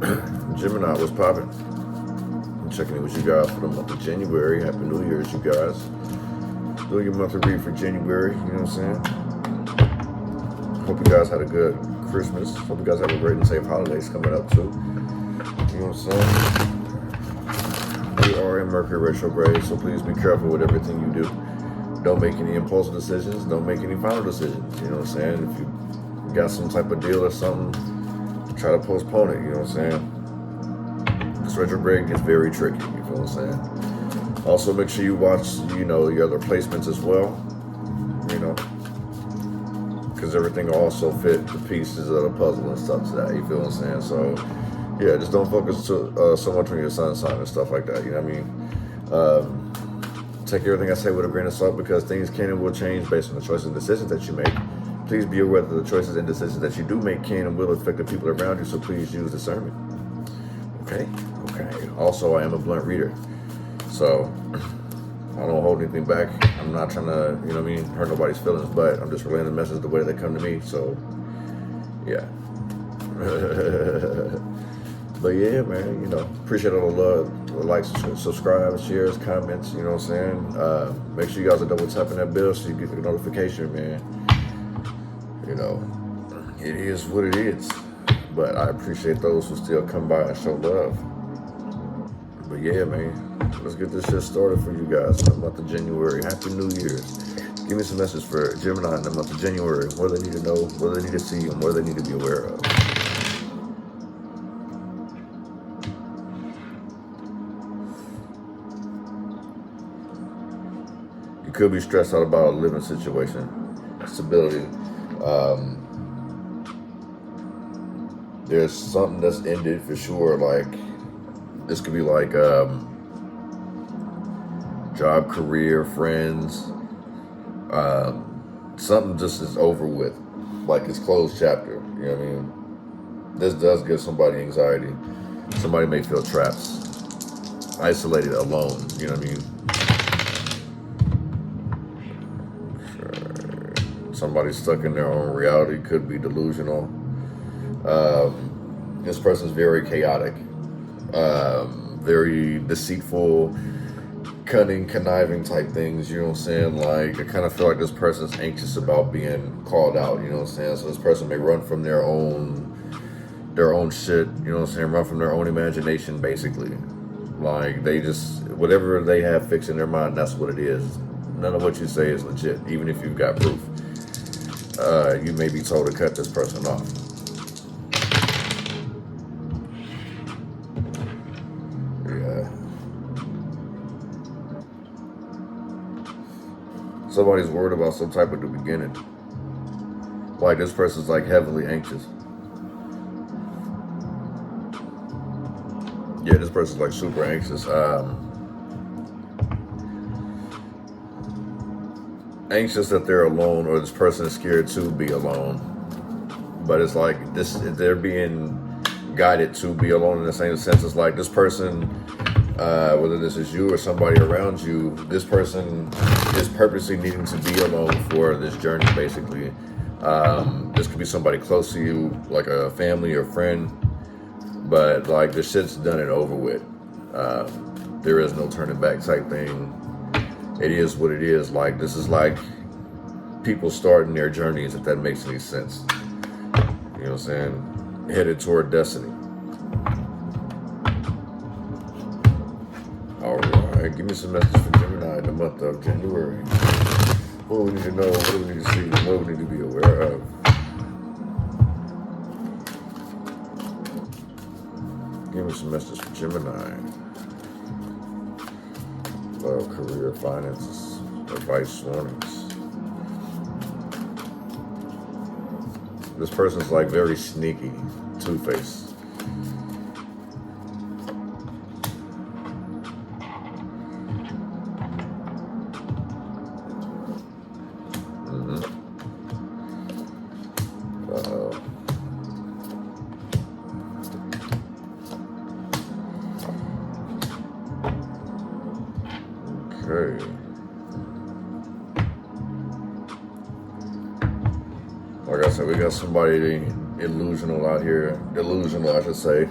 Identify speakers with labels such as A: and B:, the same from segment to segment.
A: Gemini, what's poppin'? I'm checking in with you guys for the month of January. Happy New Year's, you guys. Doing your monthly read for January, you know what I'm saying? Hope you guys had a good Christmas. Hope you guys have a great and safe holidays coming up too. You know what I'm saying? We are in Mercury retrograde, so please be careful with everything you do. Don't make any impulsive decisions. Don't make any final decisions. You know what I'm saying? If you got some type of deal or something, try to postpone it. You know what I'm saying? This retrograde gets very tricky. You feel what I'm saying? Also, make sure you watch, you know, the other placements as well. You know, because everything will also fit the pieces of the puzzle and stuff to that. You feel what I'm saying? So, yeah, just don't focus so much on your sun sign and stuff like that. You know what I mean? Take everything I say with a grain of salt because things can and will change based on the choices and decisions that you make. Please be aware that the choices and decisions that you do make can and will affect the people around you, so please use discernment. Okay? Okay. Also, I am a blunt reader, so I don't hold anything back. I'm not trying to, you know what I mean, hurt nobody's feelings, but I'm just relaying the message the way they come to me, so yeah. But yeah, man, you know, appreciate all the love, the likes, subscribe, shares, comments, you know what I'm saying? Make sure you guys are double tapping that bell so you get the notification, man. You know, it is what it is. But I appreciate those who still come by and show love. But yeah, man, let's get this shit started for you guys in the month of January. Happy New Year's. Give me some message for Gemini in the month of January. What do they need to know, what do they need to see, and what do they need to be aware of? You could be stressed out about a living situation, stability. There's something that's ended for sure. Like this could be like job, career, friends. Something just is over with, like it's closed chapter. You know what I mean? This does give somebody anxiety. Somebody may feel trapped, isolated, alone. You know what I mean? Somebody stuck in their own reality, could be delusional. This person's very chaotic, very deceitful, cunning, conniving type things, you know what I'm saying? Like, I kind of feel like this person's anxious about being called out, you know what I'm saying? So this person may run from their own shit, you know what I'm saying? Run from their own imagination, basically. Like, they just, whatever they have fixed in their mind, that's what it is. None of what you say is legit, even if you've got proof. You may be told to cut this person off. Yeah. Somebody's worried about some type of new beginning. Like this person's like heavily anxious. Yeah, this person's like super anxious. Anxious that they're alone, or this person is scared to be alone. But it's like they're being guided to be alone in the same sense. It's like this person, whether this is you or somebody around you, this person is purposely needing to be alone for this journey, basically. This could be somebody close to you, like a family or friend, but like the shit's done and over with. There is no turning back type thing. It is what it is. Like, this is like people starting their journeys, if that makes any sense. You know what I'm saying? Headed toward destiny. All right, give me some messages for Gemini in the month of January. What do we need to know? What do we need to see? What do we need to be aware of? Give me some messages for Gemini. Love, career, finances, advice, warnings. This person's like very sneaky, two-faced. Okay. Like I said, we got somebody delusional out here. Delusional, I should say.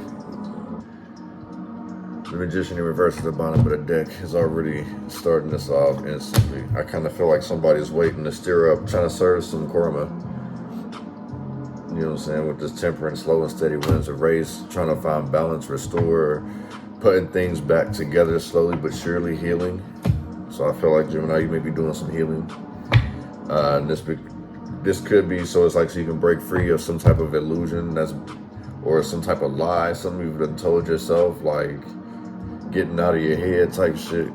A: The Magician in reverse at the bottom of the deck is already starting this off instantly. I kind of feel like somebody's waiting to stir up, trying to serve some karma. You know what I'm saying? With this temperance, slow and steady wins a race, trying to find balance, restore, putting things back together slowly but surely, healing. So I feel like, Gemini, you may be doing some healing. This could be so it's like so you can break free of some type of illusion or some type of lie, something you've done told yourself, like getting out of your head type shit.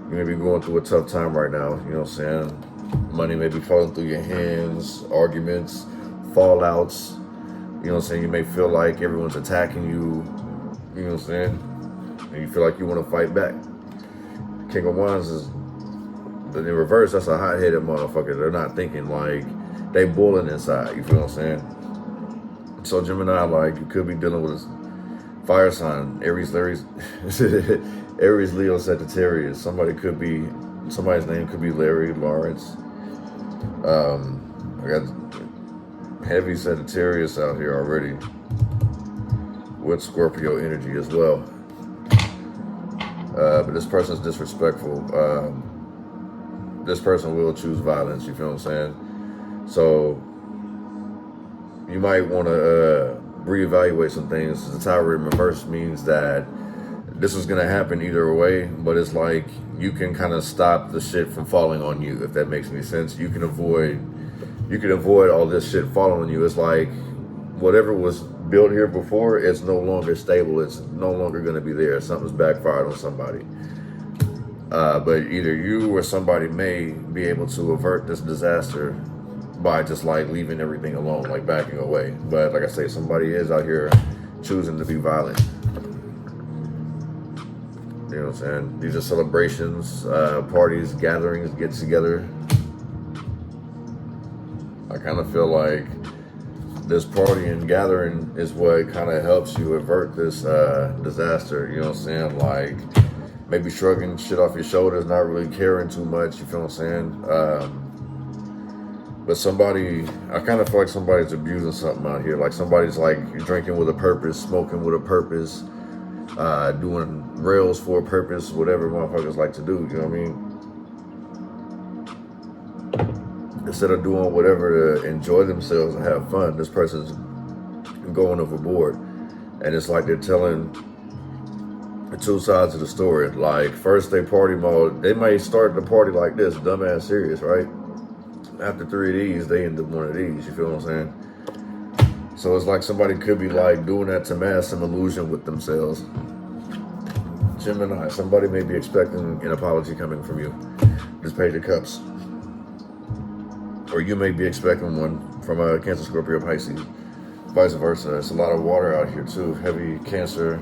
A: You may be going through a tough time right now, you know what I'm saying? Money may be falling through your hands, arguments, fallouts. You know what I'm saying? You may feel like everyone's attacking you, you know what I'm saying? And you feel like you want to fight back. King of Wands is, in reverse, that's a hot-headed motherfucker. They're not thinking, like, they boiling inside, you feel what I'm saying? So Gemini, like, you could be dealing with a fire sign, Aries, Leo, Sagittarius. Somebody's name could be Larry, Lawrence. I got heavy Sagittarius out here already with Scorpio energy as well. But this person's disrespectful. This person will choose violence, you feel what I'm saying? So you might want to reevaluate some things. The Tower in reverse means that this is going to happen either way, but it's like you can kind of stop the shit from falling on you, if that makes any sense. You can avoid all this shit falling on you. It's like whatever was built here before, it's no longer stable. It's no longer going to be there. Something's backfired on somebody. But either you or somebody may be able to avert this disaster by just like leaving everything alone, like backing away. But like I say, somebody is out here choosing to be violent. You know what I'm saying? These are celebrations, parties, gatherings, get together. I kind of feel like this party and gathering is what kind of helps you avert this disaster. You know what I'm saying? Like maybe shrugging shit off your shoulders, not really caring too much. You feel what I'm saying? But somebody, I kind of feel like somebody's abusing something out here. Like somebody's like drinking with a purpose, smoking with a purpose, doing rails for a purpose, whatever motherfuckers like to do, you know what I mean? Instead of doing whatever to enjoy themselves and have fun, this person's going overboard. And it's like they're telling the two sides of the story. Like first they party mode, they might start the party like this, dumbass serious, right? After 3 of these, they end up one of these, you feel what I'm saying? So it's like somebody could be like doing that to mask some illusion with themselves. Gemini, somebody may be expecting an apology coming from you. This Page of Cups. Or you may be expecting one from a Cancer, Scorpio, Pisces. Vice versa. It's a lot of water out here too. Heavy Cancer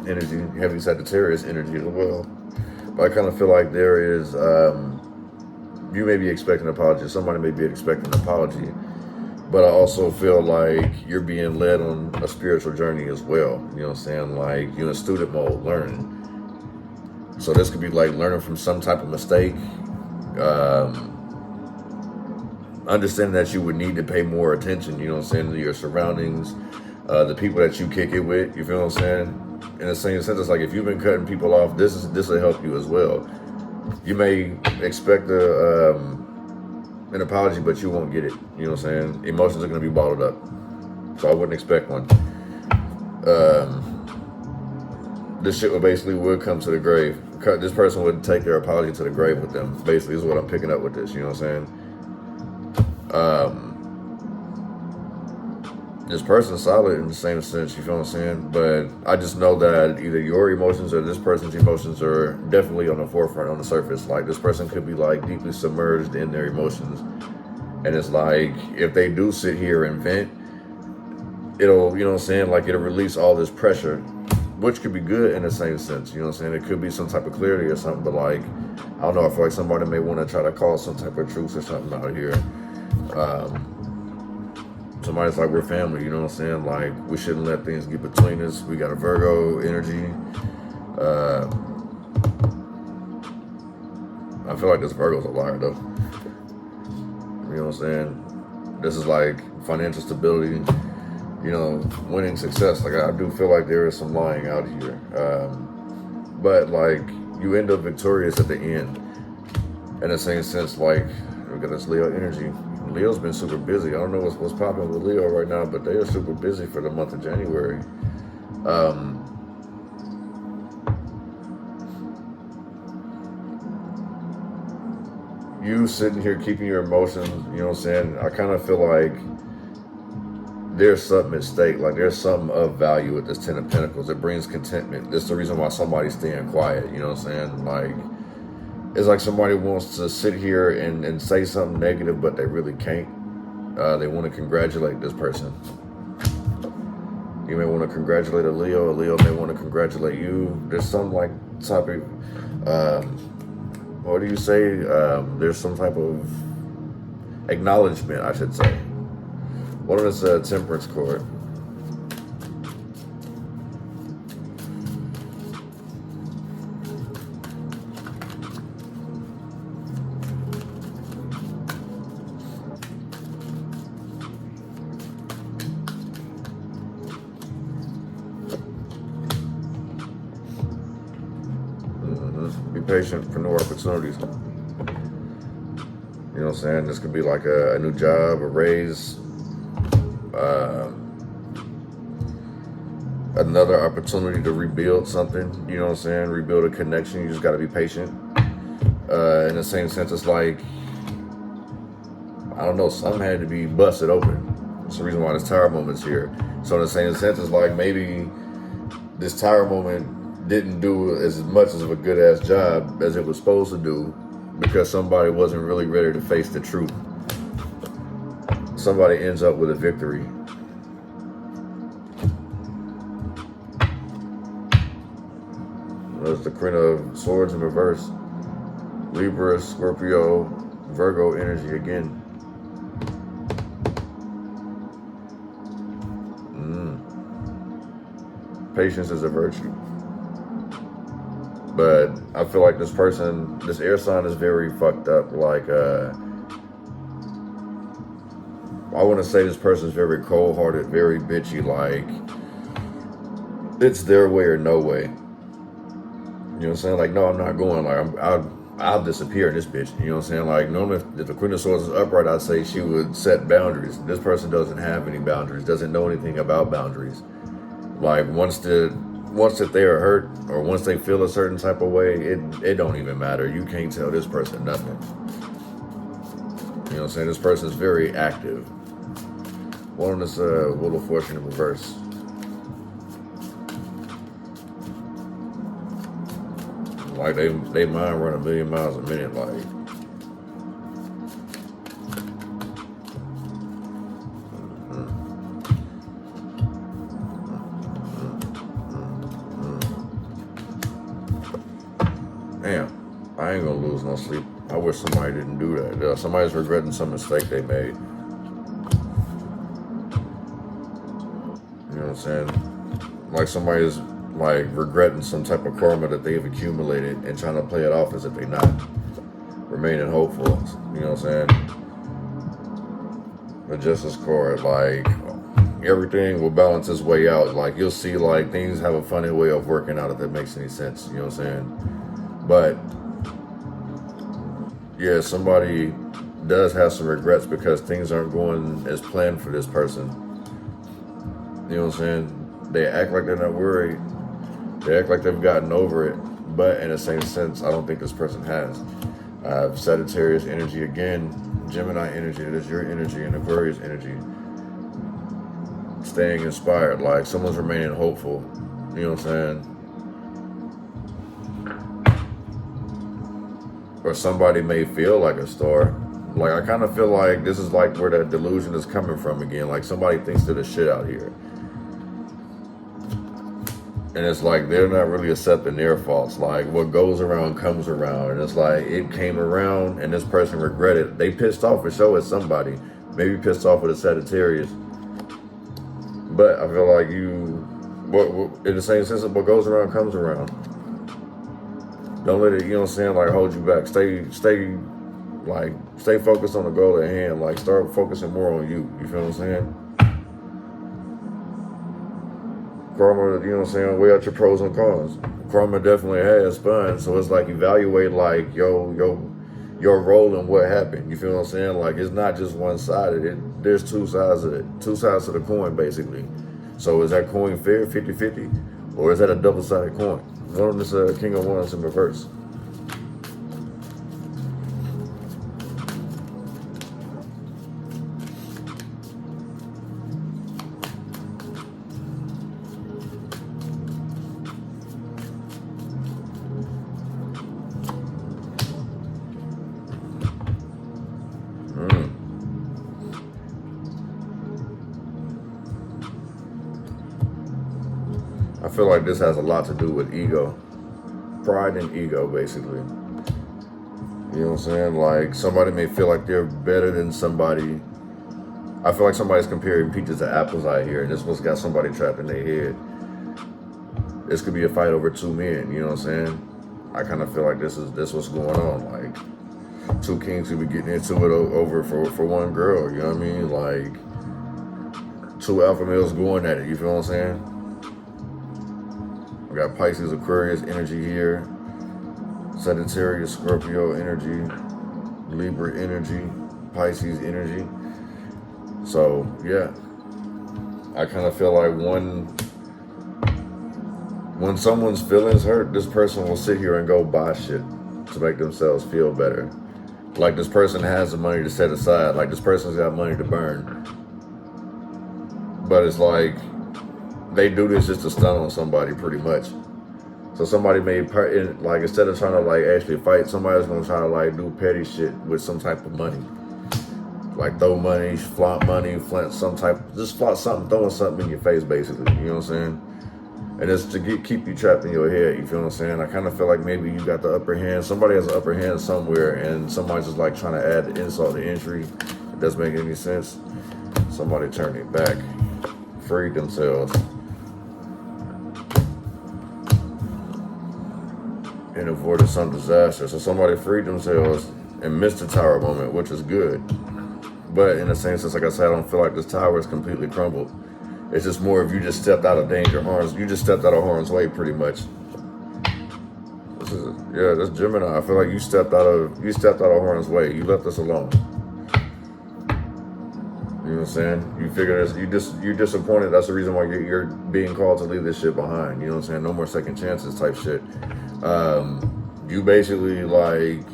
A: energy, heavy Sagittarius energy as well. But I kind of feel like there is, you may be expecting an apology. Somebody may be expecting an apology. But I also feel like you're being led on a spiritual journey as well. You know what I'm saying? Like you're in student mode, learning. So this could be like learning from some type of mistake. Understanding that you would need to pay more attention, you know what I'm saying, to your surroundings, the people that you kick it with, you feel what I'm saying? In the same sense, it's like if you've been cutting people off, this will help you as well. You may expect an apology, but you won't get it. You know what I'm saying? Emotions are going to be bottled up. So I wouldn't expect one. This shit would come to the grave. This person would take their apology to the grave with them. Basically, is what I'm picking up with this. You know what I'm saying? This person's solid in the same sense, you feel what I'm saying? But I just know that either your emotions or this person's emotions are definitely on the forefront, on the surface. Like this person could be like deeply submerged in their emotions. And it's like, if they do sit here and vent, it'll, you know what I'm saying? Like it'll release all this pressure, which could be good in the same sense. You know what I'm saying? It could be some type of clarity or something, but like, I don't know, I feel like somebody may want to try to cause some type of truce or something out here. Somebody's like, we're family, you know what I'm saying? Like, we shouldn't let things get between us. We got a Virgo energy. I feel like this Virgo's a liar, though. You know what I'm saying? This is like financial stability. You you know, winning success. Like, I do feel like there is some lying out here. But, like, you end up victorious at the end. In the same sense, like, we got this Leo energy. Leo's been super busy. I don't know what's popping with Leo right now, but they are super busy for the month of January. You sitting here keeping your emotions, you know what I'm saying? I kind of feel like there's something at stake. Like, there's something of value with this Ten of Pentacles. It brings contentment. This is the reason why somebody's staying quiet, you know what I'm saying? Like, it's like somebody wants to sit here and say something negative, but they really can't. They want to congratulate this person. You may want to congratulate a Leo may want to congratulate you. There's some like type of, what do you say? There's some type of acknowledgement, I should say. What is a Temperance card? Be patient for new opportunities. You know what I'm saying? This could be like a new job, a raise, another opportunity to rebuild something. You know what I'm saying? Rebuild a connection. You just got to be patient. In the same sense, it's like, I don't know, something had to be busted open. That's the reason why this tower moment's here. So in the same sense, it's like maybe this tower moment didn't do as much of a good ass job as it was supposed to do because somebody wasn't really ready to face the truth. Somebody ends up with a victory. There's the Queen of Swords in reverse. Libra, Scorpio, Virgo energy again. Patience is a virtue. But I feel like this person, this air sign is very fucked up. Like, I want to say this person's very cold-hearted, very bitchy. Like, it's their way or no way. You know what I'm saying? Like, no, I'm not going. Like, I'll disappear in this bitch. You know what I'm saying? Like, normally if the Queen of Swords is upright, I'd say she would set boundaries. This person doesn't have any boundaries, doesn't know anything about boundaries. Like, once that they are hurt or once they feel a certain type of way, it don't even matter. You can't tell this person nothing. You know what I'm saying? This person is very active. One on this Wheel of Fortune in reverse. Like, they mind run 1,000,000 miles a minute, like. Damn, I ain't gonna lose no sleep. I wish somebody didn't do that. Somebody's regretting some mistake they made. You know what I'm saying? Like, somebody's like regretting some type of karma that they've accumulated and trying to play it off as if they're not. Remaining hopeful. You know what I'm saying? The Justice card, like, everything will balance its way out. Like, you'll see, like, things have a funny way of working out, if that makes any sense. You know what I'm saying? But yeah, somebody does have some regrets because things aren't going as planned for this person. You know what I'm saying? They act like they're not worried. They act like they've gotten over it. But in the same sense, I don't think this person has. I have Sagittarius energy again, Gemini energy, that is your energy, and Aquarius energy. Staying inspired, like someone's remaining hopeful. You know what I'm saying? Or somebody may feel like a star. Like, I kind of feel like this is like where that delusion is coming from again. Like, somebody thinks they're the shit out here. And it's like they're not really accepting their faults. Like, what goes around comes around. And it's like it came around and this person regretted. They pissed off for sure at somebody. Maybe pissed off with a Sagittarius. But I feel like in the same sense of what goes around comes around. Don't let it, you know what I'm saying, like, hold you back. Stay focused on the goal at hand. Like, start focusing more on you. You feel what I'm saying? Karma, you know what I'm saying, weigh out your pros and cons. Karma definitely has fun, so it's like evaluate like your role in what happened. You feel what I'm saying? Like it's not just one-sided. There's two sides of it, two sides to the coin basically. So is that coin fair, 50-50, or is that a double-sided coin? One of them is King of Wands in reverse. I feel like this has a lot to do with ego. Pride and ego, basically. You know what I'm saying? Like, somebody may feel like they're better than somebody. I feel like somebody's comparing peaches to apples out here, and this one's got somebody trapped in their head. This could be a fight over two men, you know what I'm saying? I kind of feel like this what's going on. Like, two kings could be getting into it over for one girl, you know what I mean? Like, two alpha males going at it, you feel what I'm saying? We got Pisces, Aquarius energy here, Sagittarius, Scorpio energy, Libra energy, Pisces energy. So yeah, I kind of feel like when someone's feelings hurt, this person will sit here and go buy shit to make themselves feel better. Like this person has the money to set aside, like this person's got money to burn. But it's like, they do this just to stun on somebody pretty much. So somebody may, like, instead of trying to like actually fight, somebody's gonna try to like do petty shit with some type of money. Like throw money, flaunt money, just flaunt something, throwing something in your face basically, you know what I'm saying? And it's to keep you trapped in your head, you feel what I'm saying? I kind of feel like maybe you got the upper hand, somebody has the upper hand somewhere and somebody's just like trying to add the insult to injury. It doesn't make any sense. Somebody turned it back, freed themselves. And avoided some disaster. So somebody freed themselves and missed the tower moment, which is good. But in the same sense, like I said, I don't feel like this tower is completely crumbled. It's just more of you just stepped out of danger, you just stepped out of harm's way pretty much. That's Gemini. I feel like you stepped out of harm's way. You left us alone. You know what I'm saying? You figure you're disappointed. That's the reason why you're being called to leave this shit behind. You know what I'm saying? No more second chances type shit. You basically like,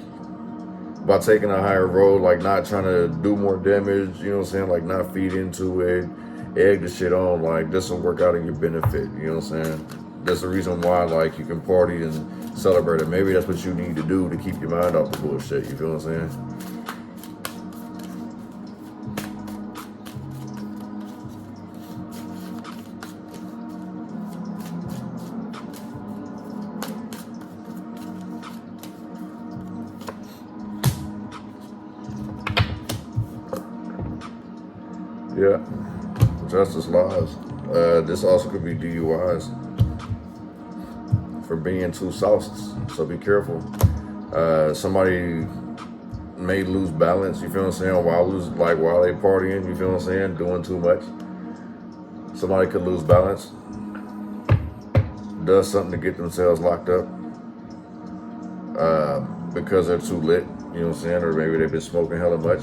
A: by taking a higher road, like not trying to do more damage, you know what I'm saying? Like not feed into it, egg the shit on, like this will work out in your benefit, you know what I'm saying? That's the reason why like you can party and celebrate it. Maybe that's what you need to do to keep your mind off the bullshit, you feel what I'm saying? Yeah, justice lies. This also could be DUIs for being too sauced, so be careful. Somebody may lose balance, you feel what I'm saying, while they partying, you feel what I'm saying, doing too much. Somebody could lose balance, does something to get themselves locked up because they're too lit, you know what I'm saying, or maybe they've been smoking hella much.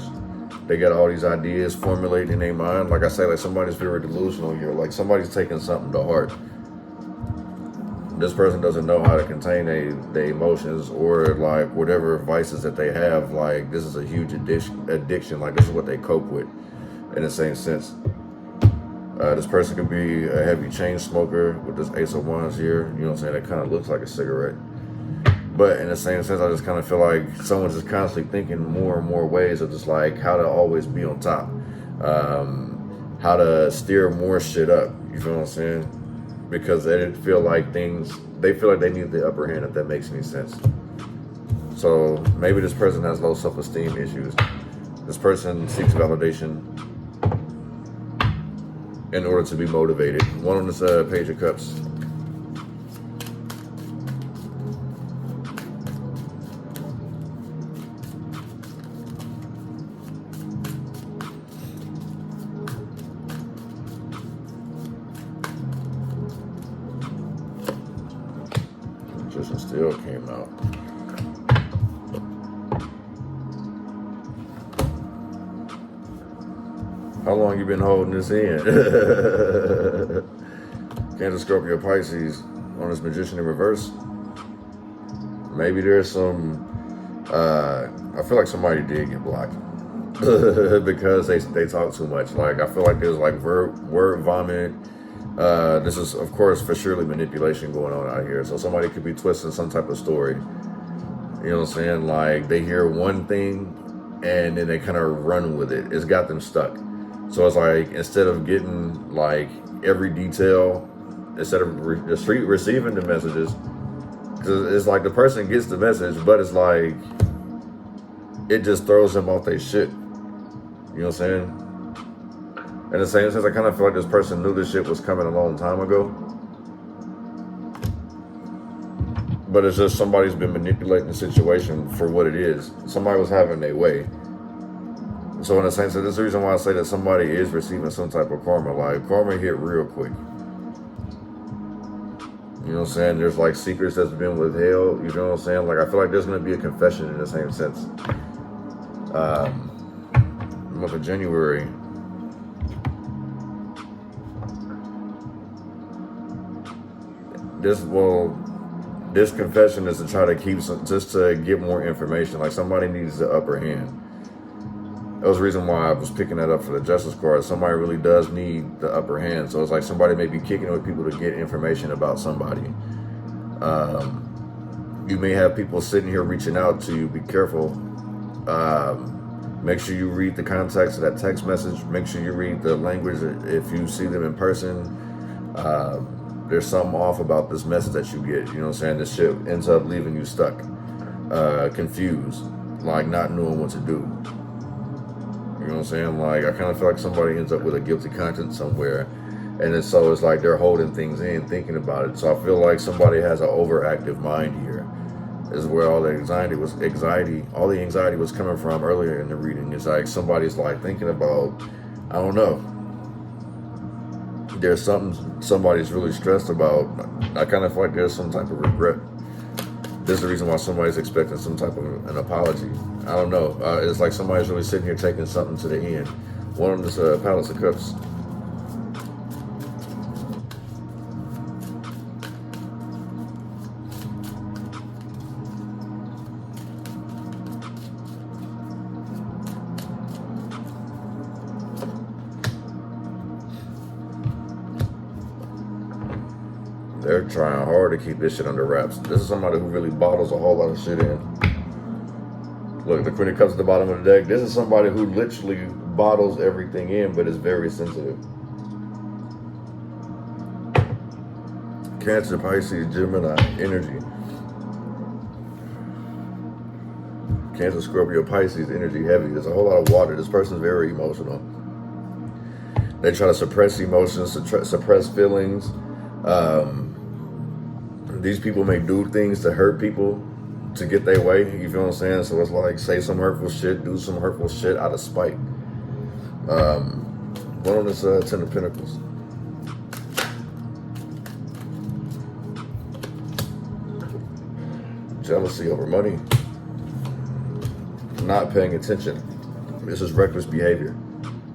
A: They got all these ideas formulated in their mind. Like I say, like somebody's very delusional here. Like somebody's taking something to heart. This person doesn't know how to contain their emotions or like whatever vices that they have. Like this is a huge addiction. Like this is what they cope with in the same sense. This person could be a heavy chain smoker with this Ace of Wands here. You know what I'm saying? That kind of looks like a cigarette. But in the same sense, I just kind of feel like someone's just constantly thinking more and more ways of just like how to always be on top, how to steer more shit up. You feel what I'm saying? Because they feel like they need the upper hand, if that makes any sense. So maybe this person has low self-esteem issues. This person seeks validation in order to be motivated. One on this Page of Cups. still came out. How long you been holding this in? Cancer, Scorpio, Pisces on this Magician in reverse. Maybe there's some, I feel like somebody did get blocked because they talk too much. Like, I feel like there's like word vomit. This is, of course, for surely manipulation going on out here. So somebody could be twisting some type of story. You know what I'm saying? Like, they hear one thing and then they kind of run with it. It's got them stuck. So it's like, instead of getting like every detail, instead of receiving the messages, because it's like the person gets the message, but it's like, it just throws them off their shit. You know what I'm saying? In the same sense, I kind of feel like this person knew this shit was coming a long time ago. But it's just somebody's been manipulating the situation for what it is. Somebody was having their way. So in the same sense, this is the reason why I say that somebody is receiving some type of karma. Like, karma hit real quick. You know what I'm saying? There's like secrets that's been withheld. You know what I'm saying? Like, I feel like there's going to be a confession in the same sense. Month of January. This confession is to try to keep just to get more information. Like, somebody needs the upper hand. That was the reason why I was picking that up for the Justice card. Somebody really does need the upper hand. So it's like somebody may be kicking with people to get information about somebody. You may have people sitting here reaching out to you. Be careful. Make sure you read the context of that text message. Make sure you read the language if you see them in person. There's something off about this message that you get. You know what I'm saying? This shit ends up leaving you stuck, confused, like not knowing what to do. You know what I'm saying? Like, I kind of feel like somebody ends up with a guilty conscience somewhere. And then so it's like they're holding things in, thinking about it. So I feel like somebody has an overactive mind here. Is where all the anxiety was coming from earlier in the reading. It's like somebody's like thinking about, I don't know. There's something somebody's really stressed about. I kind of feel like there's some type of regret. This is the reason why somebody's expecting some type of an apology. I don't know. It's like somebody's really sitting here taking something to the end. One of them is Palace of Cups. They're trying hard to keep this shit under wraps. This is somebody who really bottles a whole lot of shit in. Look, the Queen of Cups at the bottom of the deck. This is somebody who literally bottles everything in, but is very sensitive. Cancer, Pisces, Gemini, energy. Cancer, Scorpio, Pisces, energy heavy. There's a whole lot of water. This person's very emotional. They try to suppress emotions, suppress feelings. These people may do things to hurt people to get their way, you feel what I'm saying? So it's like, say some hurtful shit, do some hurtful shit out of spite. One on this Ten of Pentacles. Jealousy over money. Not paying attention. This is reckless behavior.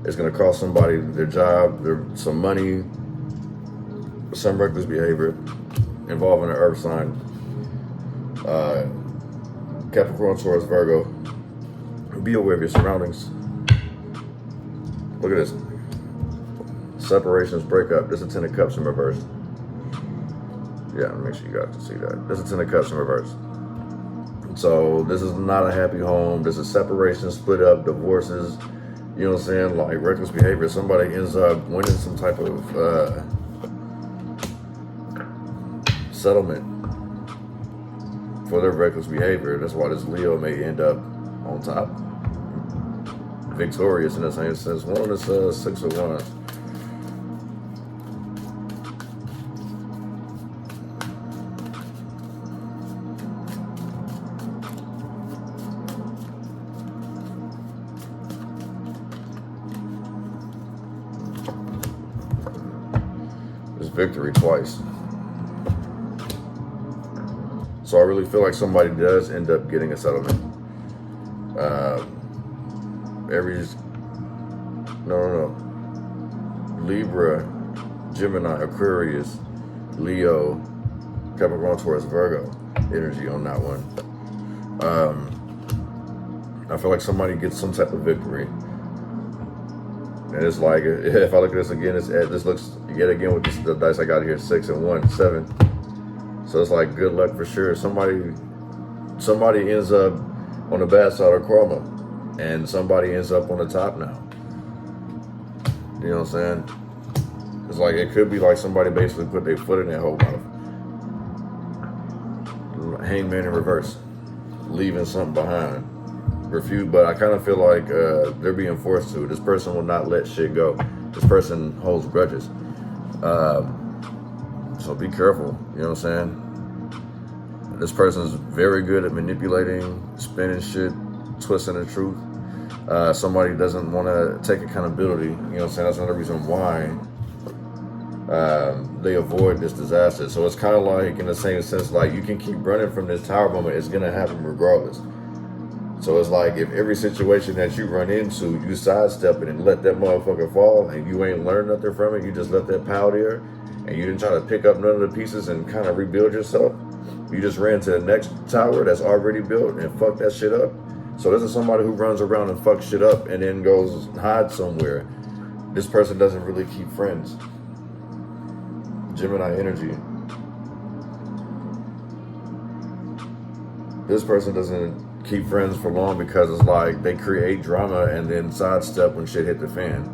A: It's going to cost somebody their job, some money, some reckless behavior involving an earth sign. Capricorn, Taurus, Virgo. Be aware of your surroundings. Look at this. Separations, breakup. This is Ten of Cups in reverse. Yeah, make sure you guys can see that. This is Ten of Cups in reverse. So this is not a happy home. This is separation, split up, divorces. You know what I'm saying? Like reckless behavior. Somebody ends up winning some type of settlement for their reckless behavior. That's why this Leo may end up on top, victorious in the same sense. One of this Six of Wands. There's victory twice. So I really feel like somebody does end up getting a settlement. Libra, Gemini, Aquarius, Leo, Capricorn, Taurus, Virgo energy on that one. I feel like somebody gets some type of victory. And it's like, if I look at this again, this looks, yet again with the dice I got here, 6 and 1, 7. So it's like good luck for sure. Somebody ends up on the bad side of karma, and somebody ends up on the top now. You know what I'm saying? It's like, it could be like somebody basically put their foot in their whole mouth. Hangman in reverse, leaving something behind. Refuse, but I kind of feel like they're being forced to. This person will not let shit go. This person holds grudges. So be careful, you know what I'm saying? This person's very good at manipulating, spinning shit, twisting the truth. Somebody doesn't want to take accountability, you know what I'm saying? That's another reason why they avoid this disaster. So it's kind of like, in the same sense, like you can keep running from this tower moment, it's gonna happen regardless. So it's like, if every situation that you run into, you sidestep it and let that motherfucker fall, and you ain't learned nothing from it, you just let that pile there, and you didn't try to pick up none of the pieces and kind of rebuild yourself. You just ran to the next tower that's already built and fucked that shit up. So this is somebody who runs around and fucks shit up and then goes hide somewhere. This person doesn't really keep friends. Gemini energy. This person doesn't keep friends for long because it's like they create drama and then sidestep when shit hit the fan.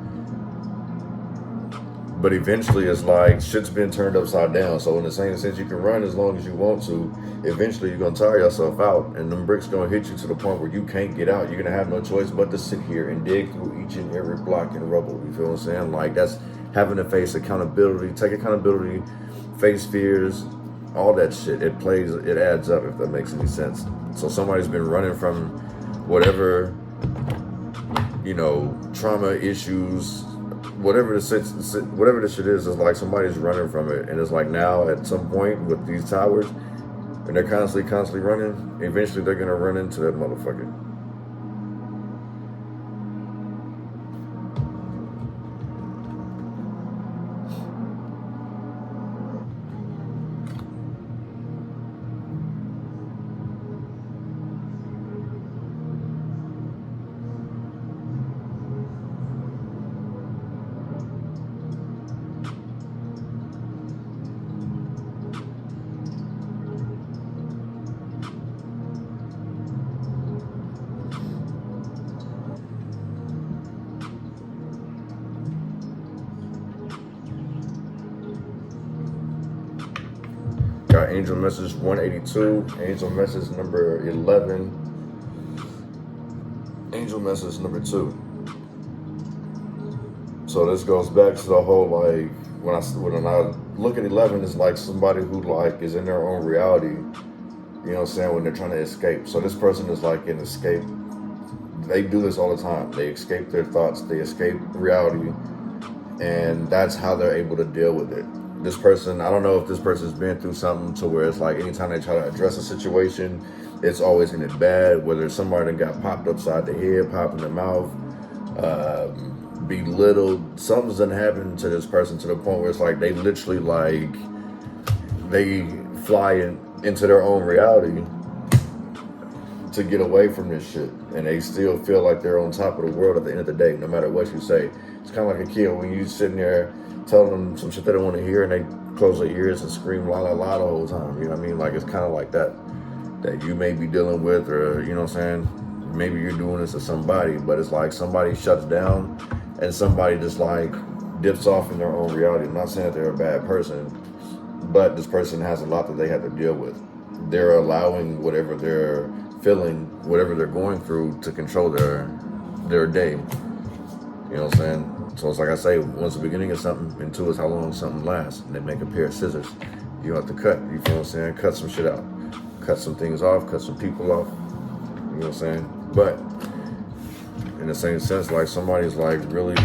A: But eventually it's like shit's been turned upside down. So in the same sense, you can run as long as you want to. Eventually you're gonna tire yourself out, and them bricks gonna hit you to the point where you can't get out. You're gonna have no choice but to sit here and dig through each and every block and rubble. You feel what I'm saying? Like, that's having to face accountability, take accountability, face fears, all that shit. It adds up, if that makes any sense. So somebody's been running from whatever, you know, trauma issues, whatever the shit is like somebody's running from it. And it's like, now at some point with these towers, and they're constantly running, eventually they're gonna run into that motherfucker. Got angel message 182, angel message number 11, angel message number 2. So this goes back to the whole, like, when I look at 11, it's like somebody who like is in their own reality, you know what I'm saying, when they're trying to escape. So this person is like an escape. They do this all the time. They escape their thoughts, they escape reality, and that's how they're able to deal with it. This person, I don't know if this person's been through something to where it's like anytime they try to address a situation, it's always ended bad, whether somebody got popped upside the head, popped in the mouth, belittled. Something's done happened to this person to the point where it's like they literally, like, they fly into their own reality to get away from this shit, and they still feel like they're on top of the world at the end of the day, no matter what you say. It's kind of like a kid when you sitting there telling them some shit they don't want to hear, and they close their ears and scream la la la the whole time. You know what I mean? Like, it's kind of like that you may be dealing with, or, you know what I'm saying, maybe you're doing this to somebody, but it's like somebody shuts down and somebody just like dips off in their own reality. I'm not saying that they're a bad person, but this person has a lot that they have to deal with. They're allowing whatever they're feeling, whatever they're going through, to control their day. You know what I'm saying? So it's like I say, one's the beginning of something, and two is how long something lasts. And they make a pair of scissors. You have to cut, you feel what I'm saying? Cut some shit out. Cut some things off, cut some people off. You know what I'm saying? But in the same sense, like, somebody's like really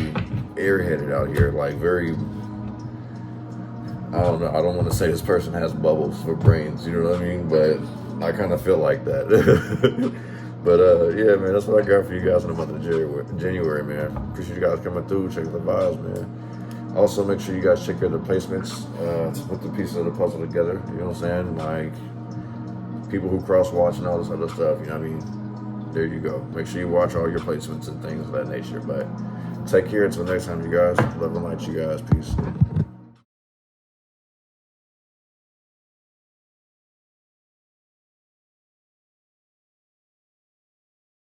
A: airheaded out here, like very I don't know. I don't want to say this person has bubbles for brains. You know what I mean? But I kind of feel like that. But yeah, man, that's what I got for you guys in the month of January, man. Appreciate you guys coming through, checking the vibes, man. Also, make sure you guys check out the placements, put the pieces of the puzzle together. You know what I'm saying? Like people who cross watch and all this other stuff. You know what I mean? There you go. Make sure you watch all your placements and things of that nature. But take care until next time, you guys. Love and light, you guys. Peace.